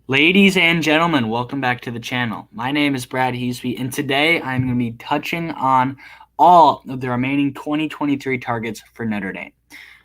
Ladies and gentlemen, welcome back to the channel. My name is Brad Heasby, and today I'm going to be touching on all of the remaining 2023 targets for Notre Dame.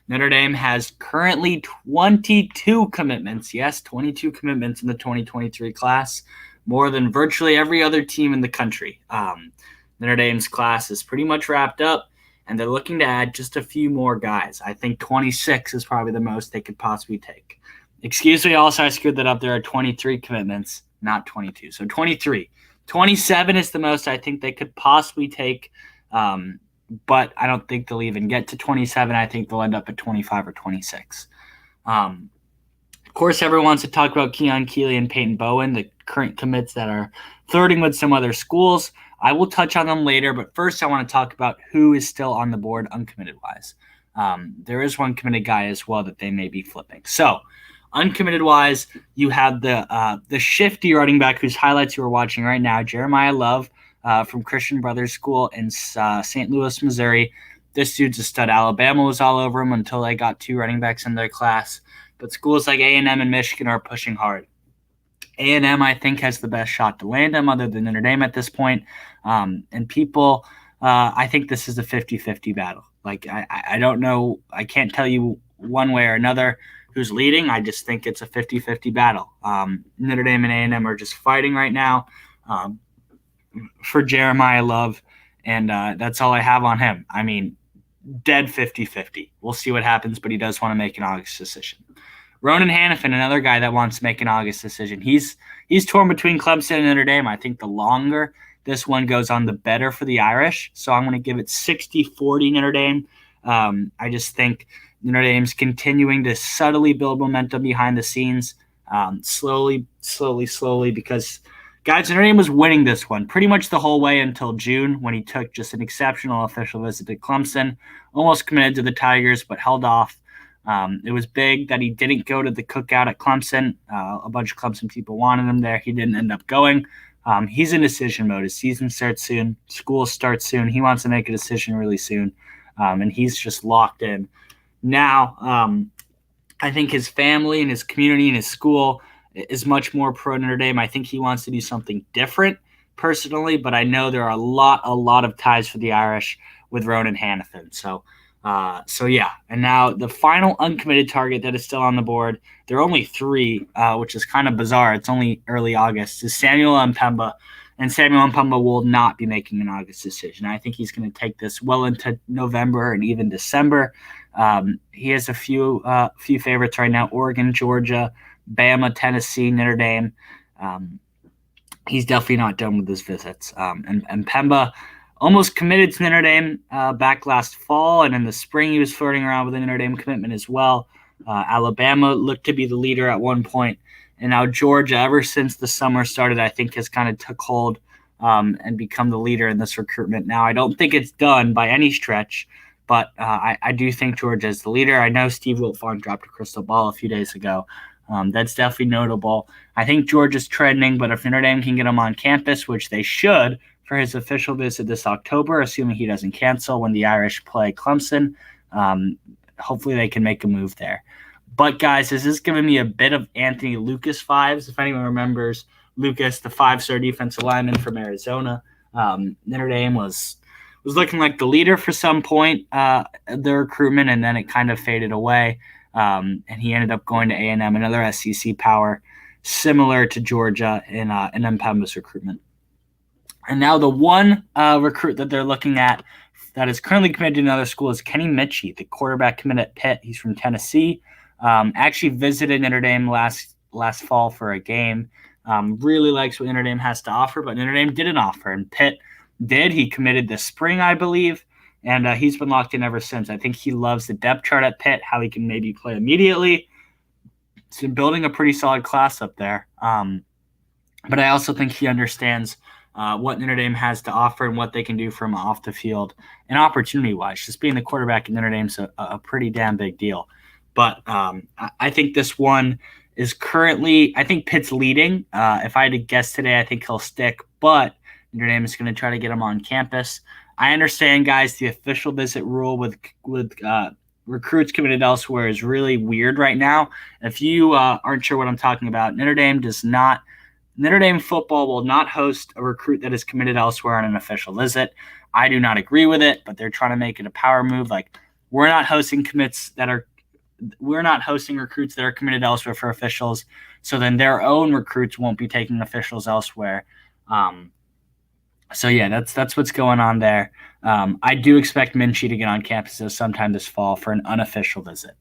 Notre Dame has currently 22 commitments. Yes, 22 commitments in the 2023 class, more than virtually every other team in the country. Notre Dame's class is pretty much wrapped up, and they're looking to add just a few more guys. I think 26 is probably the most they could possibly take. Excuse me, also, I screwed that up. There are 23 commitments, not 22. So 23. 27 is the most I think they could possibly take, but I don't think they'll even get to 27. I think they'll end up at 25 or 26. Of course, everyone wants to talk about Keon Keeley and Peyton Bowen, the current commits that are flirting with some other schools. I will touch on them later, but first I want to talk about who is still on the board uncommitted-wise. There is one committed guy as well that they may be flipping. So, uncommitted-wise, you have the shifty running back whose highlights you are watching right now, Jeremiah Love from Christian Brothers School in St. Louis, Missouri. This dude's a stud. Alabama was all over him until they got two running backs in their class. But schools like A&M and Michigan are pushing hard. A&M, I think, has the best shot to land him other than Notre Dame at this point. And people, I think this is a 50-50 battle. Like, I don't know. I can't tell you one way or another who's leading. I just think it's a 50-50 battle. Notre Dame and A&M are just fighting right now for Jeremiah Love, and that's all I have on him. I mean, dead 50-50. We'll see what happens, but he does want to make an August decision. Ronan Hannafin, another guy that wants to make an August decision. He's torn between Clemson and Notre Dame. I think the longer this one goes on, the better for the Irish. So I'm going to give it 60-40 Notre Dame. I just think Notre Dame's continuing to subtly build momentum behind the scenes, slowly, because, guys, Notre Dame was winning this one pretty much the whole way until June when he took just an exceptional official visit to Clemson, almost committed to the Tigers, but held off. It was big that he didn't go to the cookout at Clemson. A bunch of Clemson people wanted him there. He didn't end up going. He's in decision mode. His season starts soon. School starts soon. He wants to make a decision really soon, and he's just locked in. Now, I think his family and his community and his school is much more pro Notre Dame. I think he wants to do something different personally, but I know there are a lot of ties for the Irish with Ronan Hannafin. So yeah, and now the final uncommitted target that is still on the board, there are only three, which is kind of bizarre. It's only early August, is Samuel Mpemba, and Samuel Mpemba will not be making an August decision. I think he's going to take this well into November and even December. He has a few favorites right now: Oregon, Georgia, Bama, Tennessee, Notre Dame. He's definitely not done with his visits. And Mpemba almost committed to Notre Dame back last fall, and in the spring he was flirting around with a Notre Dame commitment as well. Alabama looked to be the leader at one point, and now Georgia, ever since the summer started, I think has kind of took hold and become the leader in this recruitment. Now, I don't think it's done by any stretch, but I do think Georgia is the leader. I know Steve Wiltfong dropped a crystal ball a few days ago. That's definitely notable. I think Georgia's trending, but if Notre Dame can get him on campus, which they should, for his official visit this October, assuming he doesn't cancel when the Irish play Clemson. Hopefully they can make a move there. But, guys, this is giving me a bit of Anthony Lucas vibes. If anyone remembers Lucas, the five-star defensive lineman from Arizona, Notre Dame was looking like the leader for some point, the recruitment, and then it kind of faded away. And he ended up going to A&M, another SEC power, similar to Georgia in Mpemba's recruitment. And now the one recruit that they're looking at that is currently committed to another school is Kenny Mitchie, the quarterback committed at Pitt. He's from Tennessee. Actually visited Notre Dame last fall for a game. Really likes what Notre Dame has to offer, but Notre Dame didn't offer, and Pitt did. He committed this spring, I believe, and he's been locked in ever since. I think he loves the depth chart at Pitt, how he can maybe play immediately. He's been building a pretty solid class up there. But I also think he understands what Notre Dame has to offer and what they can do from off the field and opportunity-wise. Just being the quarterback in Notre Dame's a pretty damn big deal. But I think this one is currently – I think Pitt's leading. If I had to guess today, I think he'll stick. But Notre Dame is going to try to get him on campus. I understand, guys, the official visit rule with recruits committed elsewhere is really weird right now. If you aren't sure what I'm talking about, Notre Dame football will not host a recruit that is committed elsewhere on an official visit. I do not agree with it, but they're trying to make it a power move. Like, we're not hosting recruits that are committed elsewhere for officials. So then their own recruits won't be taking officials elsewhere. So yeah, that's what's going on there. I do expect Minchie to get on campus sometime this fall for an unofficial visit.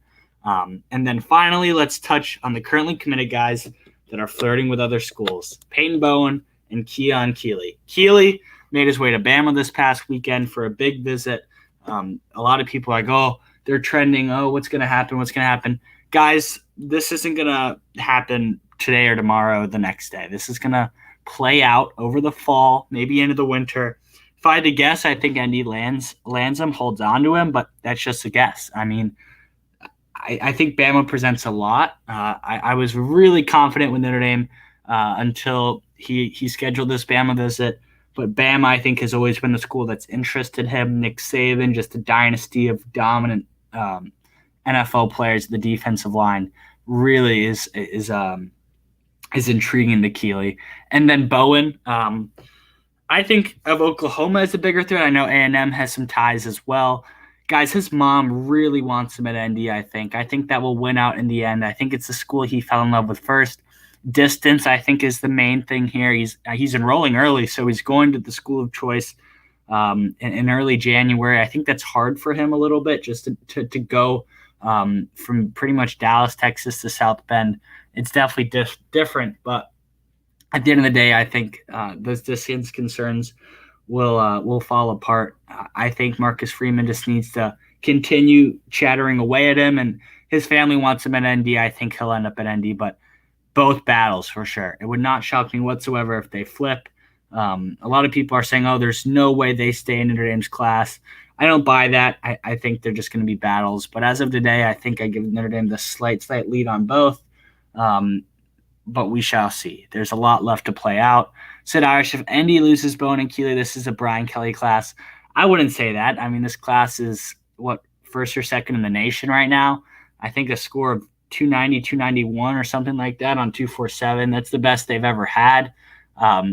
And then finally, let's touch on the currently committed guys that are flirting with other schools: Peyton Bowen and Keon Keeley. Keeley made his way to Bama this past weekend for a big visit. A lot of people are like, oh, they're trending. Oh, what's going to happen? What's going to happen? Guys, this isn't going to happen today or tomorrow or the next day. This is going to play out over the fall, maybe into the winter. If I had to guess, I think Andy lands him, holds on to him, but that's just a guess. I mean, I think Bama presents a lot. I was really confident with Notre Dame until he scheduled this Bama visit. But Bama, I think, has always been the school that's interested him. Nick Saban, just a dynasty of dominant NFL players. The defensive line really is intriguing to Keeley. And then Bowen, I think of Oklahoma as a bigger threat. I know A&M has some ties as well. Guys, his mom really wants him at ND, I think. I think that will win out in the end. I think it's the school he fell in love with first. Distance, I think, is the main thing here. He's enrolling early, so he's going to the school of choice in early January. I think that's hard for him a little bit, just to go from pretty much Dallas, Texas to South Bend. It's definitely different, but at the end of the day, I think those distance concerns will fall apart. I think Marcus Freeman just needs to continue chattering away at him, and his family wants him at ND. I think he'll end up at ND, but both battles for sure. It would not shock me whatsoever if they flip. A lot of people are saying, oh, there's no way they stay in Notre Dame's class. I don't buy that. I think they're just going to be battles. But as of today, I think I give Notre Dame the slight lead on both. But we shall see. There's a lot left to play out. Said Irish, if Andy loses Bowen and Keeley, this is a Brian Kelly class. I wouldn't say that. I mean, this class is, first or second in the nation right now. I think a score of 290, 291 or something like that on 247. That's the best they've ever had.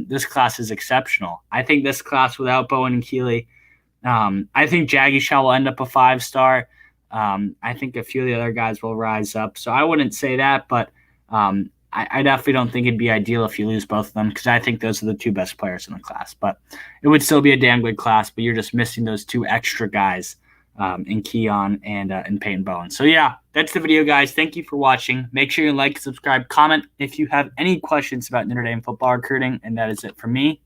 This class is exceptional. I think this class without Bowen and Keeley, I think Jaggy Shaw will end up a 5-star. I think a few of the other guys will rise up. So I wouldn't say that, but I definitely don't think it'd be ideal if you lose both of them, because I think those are the two best players in the class. But it would still be a damn good class, but you're just missing those two extra guys in Keon and Peyton Bowen. So yeah, that's the video, guys. Thank you for watching. Make sure you like, subscribe, comment if you have any questions about Notre Dame football recruiting, and that is it from me.